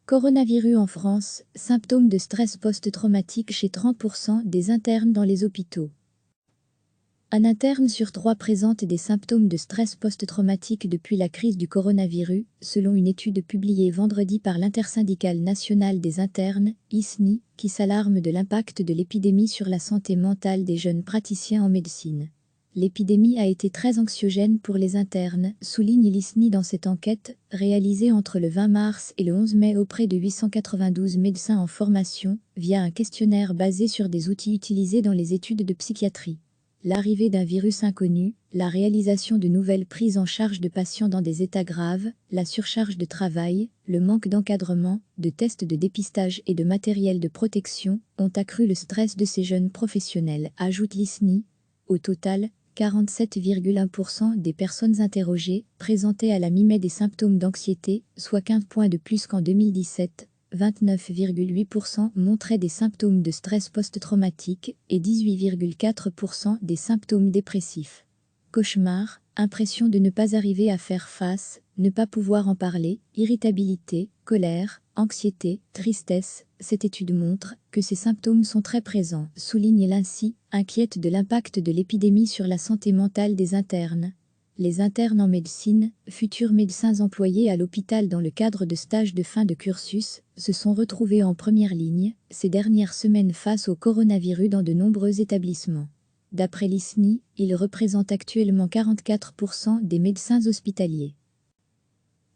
Coronavirus en France, symptômes de stress post-traumatique chez 30% des internes dans les hôpitaux. Un interne sur 3 présente des symptômes de stress post-traumatique depuis la crise du coronavirus, selon une étude publiée vendredi par l'Intersyndicale nationale des internes, ISNI, qui s'alarme de l'impact de l'épidémie sur la santé mentale des jeunes praticiens en médecine. L'épidémie a été très anxiogène pour les internes, souligne l'ISNI dans cette enquête, réalisée entre le 20 mars et le 11 mai auprès de 892 médecins en formation, via un questionnaire basé sur des outils utilisés dans les études de psychiatrie. L'arrivée d'un virus inconnu, la réalisation de nouvelles prises en charge de patients dans des états graves, la surcharge de travail, le manque d'encadrement, de tests de dépistage et de matériel de protection ont accru le stress de ces jeunes professionnels, ajoute l'ISNI. Au total, 47,1% des personnes interrogées présentaient à la mi-mai des symptômes d'anxiété, soit 15 points de plus qu'en 2017. 29,8% montraient des symptômes de stress post-traumatique et 18,4% des symptômes dépressifs. Cauchemar, impression de ne pas arriver à faire face, ne pas pouvoir en parler, irritabilité, colère, anxiété, tristesse. Cette étude montre que ces symptômes sont très présents, souligne l'INSI, inquiète de l'impact de l'épidémie sur la santé mentale des internes. Les internes en médecine, futurs médecins employés à l'hôpital dans le cadre de stages de fin de cursus, se sont retrouvés en première ligne ces dernières semaines face au coronavirus dans de nombreux établissements. D'après l'ISNI, ils représentent actuellement 44% des médecins hospitaliers.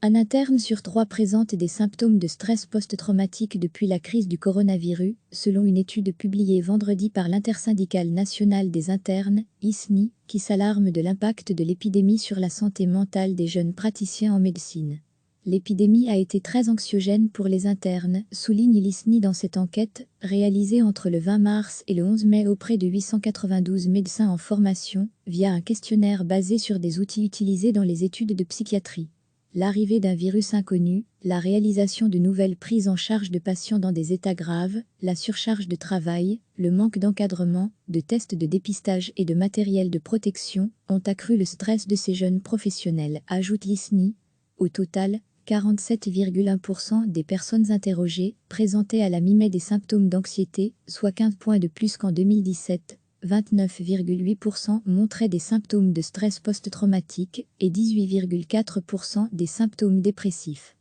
Un interne sur 3 présente des symptômes de stress post-traumatique depuis la crise du coronavirus, selon une étude publiée vendredi par l'Intersyndicale nationale des internes, ISNI, qui s'alarme de l'impact de l'épidémie sur la santé mentale des jeunes praticiens en médecine. L'épidémie a été très anxiogène pour les internes, souligne l'ISNI dans cette enquête, réalisée entre le 20 mars et le 11 mai auprès de 892 médecins en formation, via un questionnaire basé sur des outils utilisés dans les études de psychiatrie. L'arrivée d'un virus inconnu, la réalisation de nouvelles prises en charge de patients dans des états graves, la surcharge de travail, le manque d'encadrement, de tests de dépistage et de matériel de protection ont accru le stress de ces jeunes professionnels, ajoute l'ISNI. Au total, 47,1% des personnes interrogées présentaient à la mi-mai des symptômes d'anxiété, soit 15 points de plus qu'en 2017. 29,8% montraient des symptômes de stress post-traumatique et 18,4% des symptômes dépressifs.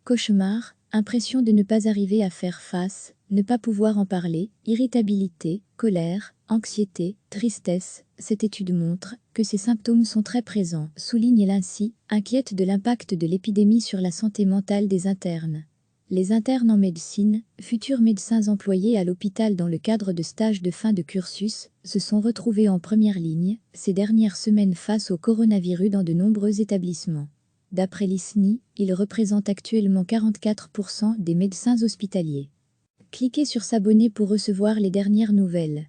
Cauchemar, impression de ne pas arriver à faire face, ne pas pouvoir en parler, irritabilité, colère, anxiété, tristesse. Cette étude montre que ces symptômes sont très présents, souligne l'INSI, inquiète de l'impact de l'épidémie sur la santé mentale des internes. Les internes en médecine, futurs médecins employés à l'hôpital dans le cadre de stages de fin de cursus, se sont retrouvés en première ligne ces dernières semaines face au coronavirus dans de nombreux établissements. D'après l'ISNI, ils représentent actuellement 44% des médecins hospitaliers. Cliquez sur s'abonner pour recevoir les dernières nouvelles.